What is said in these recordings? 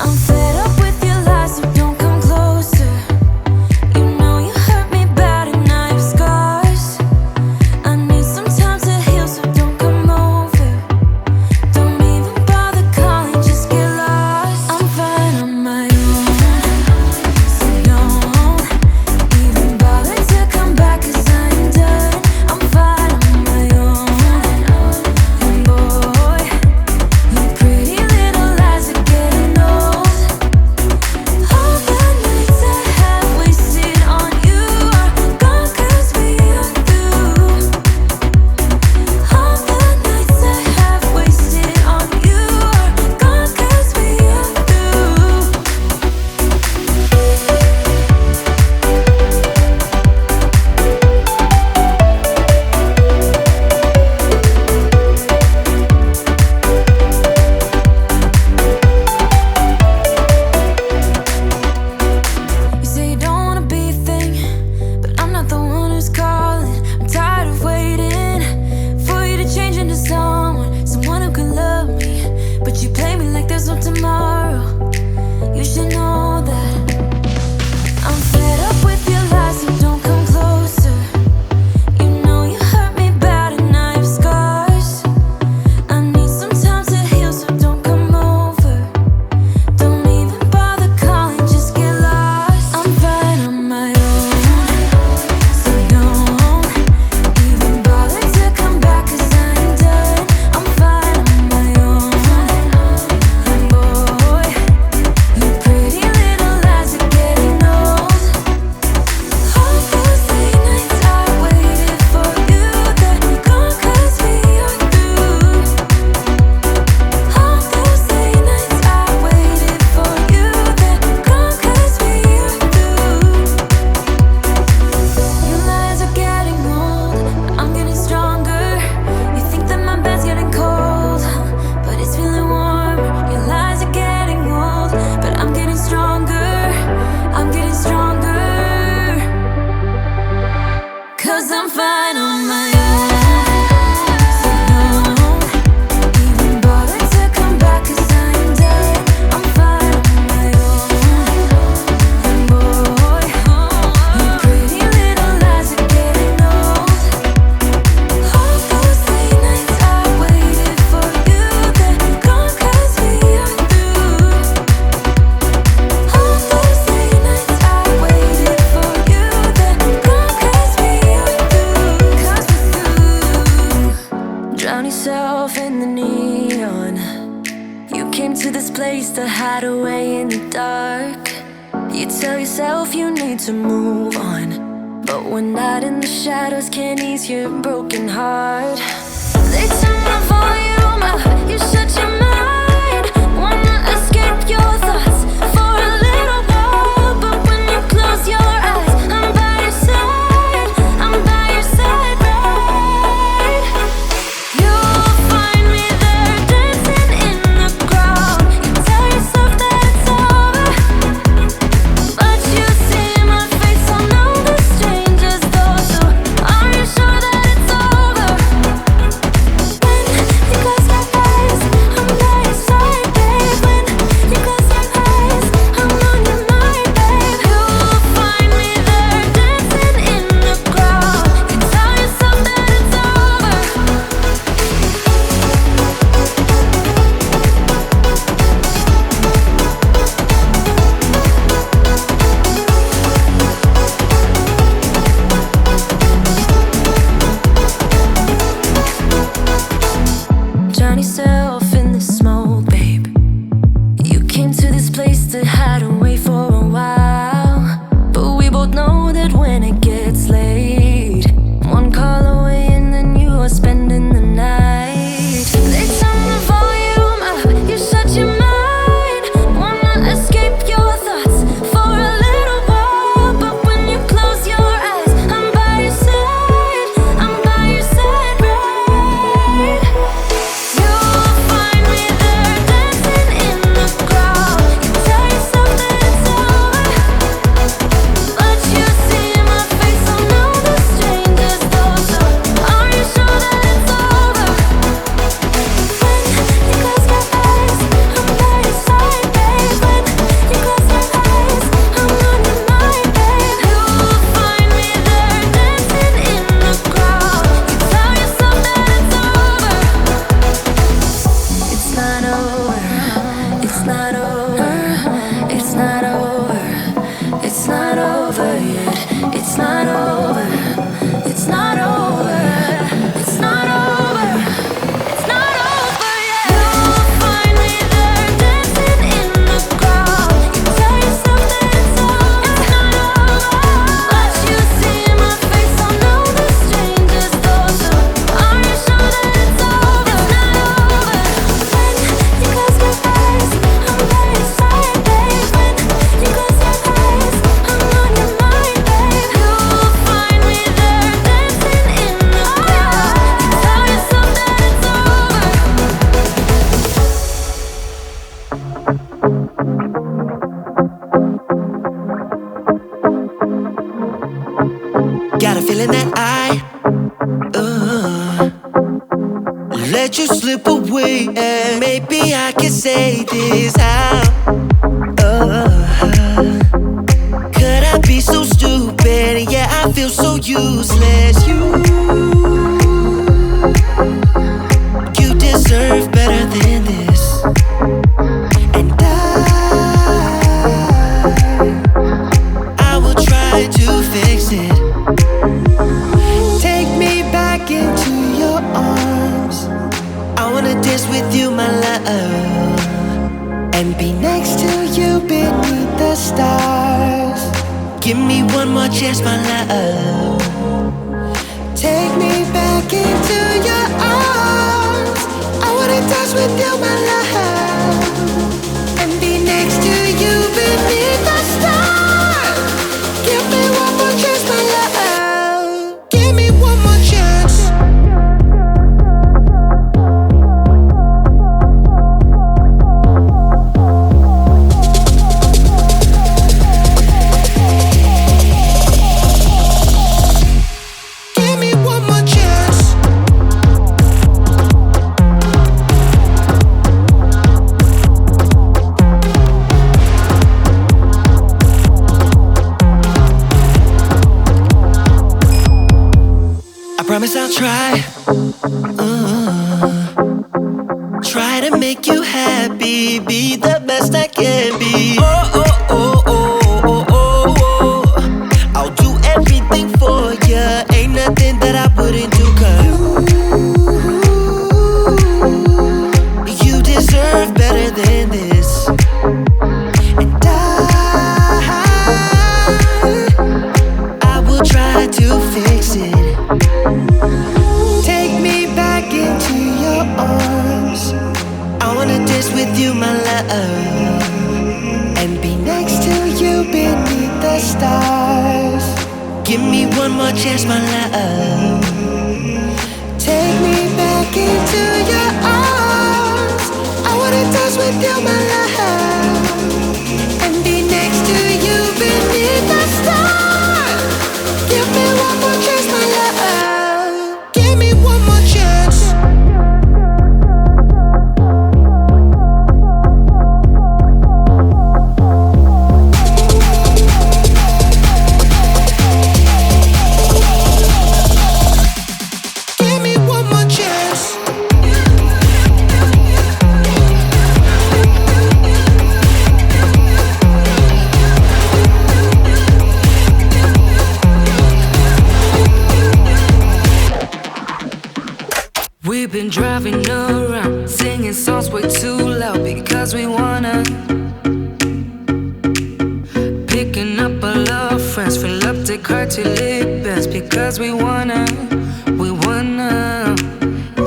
I'm fed up with your lies, so don't come closer. You know you hurt me bad and I have scars. I need some time to heal, so don't come over. Don't even bother calling, just get lost. I'm fine on my own, so don't even bother to come back, 'cause I ain't done. I'm fine on my own. And boy, your pretty little lies are getting old. All the nights I have wasted on you are gone, 'cause we are through. All the nights I have wasted on you are gone, 'cause we are through. You say you don't wanna be a thing, but I'm not the one who's calling. I'm tired of waiting for you to change into someone who can love me. But you play me like there's no tomorrow. You should know that I'm fed up with your lies, so don't come closer. You know you hurt me bad and I have scars. I need some time to heal, so don't come over. Don't even bother calling, just get lost. I'm fine on my own, so don't even bother to come back, 'cause I ain't done. I'm fine on my own. And boy, your pretty little lies are getting old. All those late nights I waited for you, they're gone, 'cause we are through. All those late nights I waited for you, they're gone, 'cause we are through. Your lies are getting old, but I'm getting stronger. You think that my bed's getting cold, but it's feeling warmer. Your lies are getting old, but I'm getting stronger. I'm getting stronger, 'cause I'm fine on my own. So don't even bother to come back, 'cause I ain't done. I'm fine on my own. And boy, your pretty little lies are getting old. All those late nights I waited for you, they're gone, 'cause we are through. All those late nights I waited for you, they're gone, 'cause we are through. 'Cause we're through. Drown yourself in the neon. You came to this place to hide away in the dark. You tell yourself you need to move on, but one night in the shadows can't ease your broken heart. They turn the volume up, you shut your mind. Wanna escape your thoughts for a little while, but when you close your eyes, I'm by your side. I'm by your side, right? You'll find me there dancing in the crowd. You tell yourself that it's over, but you see my face on all the strangers' doors. So are you sure that it's over? When you close your eyes, I'm by your side, babe. When you close your eyes, I'm on your mind, babe. You'll find me there dancing in the crowd. You tell yourself that it's over. Drown yourself in the smoke, babe. You came to this place to hide away for a while, but we both know that when it gets late, one call away and then you are spending the night. They turn the volume up, you shut your mind. Wanna escape your thoughts for a little while, but when you close your eyes, I'm by your side. I'm by your side, right? You'll find me there dancing in the crowd. You tell yourself that something that I let you slip away, and maybe I can say this out. Could I be so stupid? Yeah, I feel so useless. You deserve better than this, and I will try to fix it. Take me back into your arms. I wanna dance with you, my love, and be next to you beneath the stars. Give me one more chance, my love. Take me back into your arms. I wanna dance with you, my love, and be next to you beneath the stars. Give me one more chance, my love. Give me one more chance. Give me one more chance. I promise I'll try to make you happy, be the best I can be. Oh, oh, oh, oh, oh, oh, oh. I'll do everything for ya. Ain't nothing that I wouldn't do, 'cause you deserve better than this, and I will try to fix it. Take me back into your arms. I wanna dance with you, my love, and be next to you beneath the stars. Give me one more chance, my love. Take me back into your arms. I wanna dance with you, my love, and be next to you beneath the stars. Give me one more chance, my love. Give me one more chance. Give me one more chance. We've been driving around, singing songs way too loud because we wanna. Picking up all our friends, fill up the car till it bends because we wanna.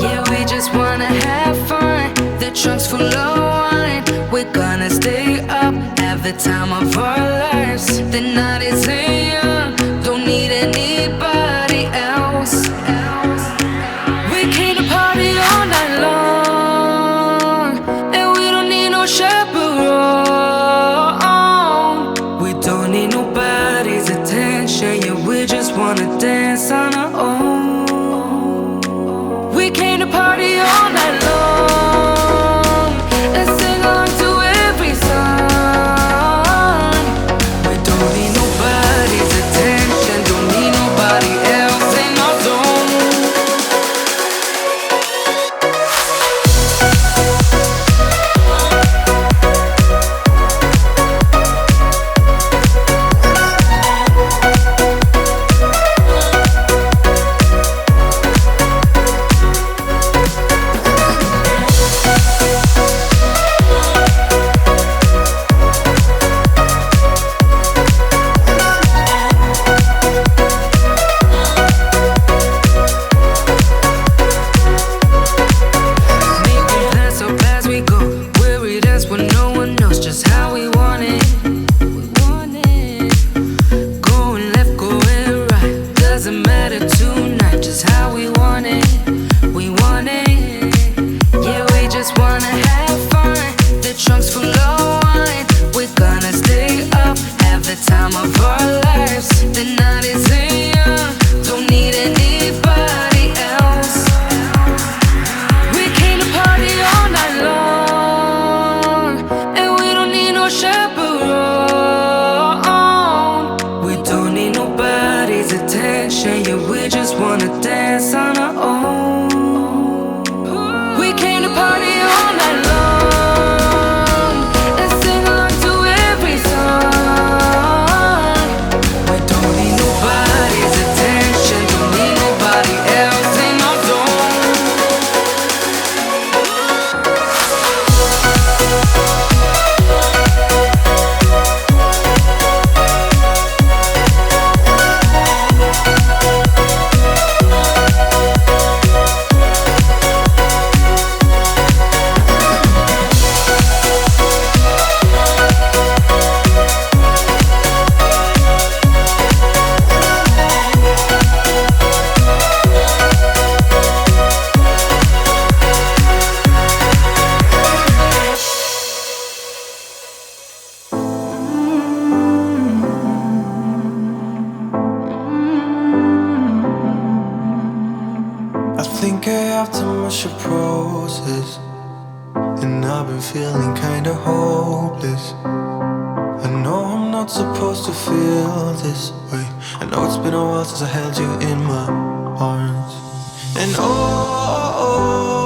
Yeah, we just wanna have fun. The trunk's full of wine. We're gonna stay up, have the time of our lives. The night is young, don't need anybody else. We came to party all night long, and we don't need no chaperone. We don't need nobody's attention, yeah, we just wanna dance on our own. We came to party all night long and sing along to every song. We don't need nobody's attention, don't need nobody else in our zone. Making plans so fast we go, worried us when no one knows just how we want it. Going left, going right, doesn't matter tonight, just how we want it. We want it. Yeah, we just wanna have fun. The trunk's full of wine. We're gonna stay up, have the time of our lives. The night is young, don't need have too much to process, and I've been feeling kinda hopeless. I know I'm not supposed to feel this way. I know it's been a while since I held you in my arms. And oh,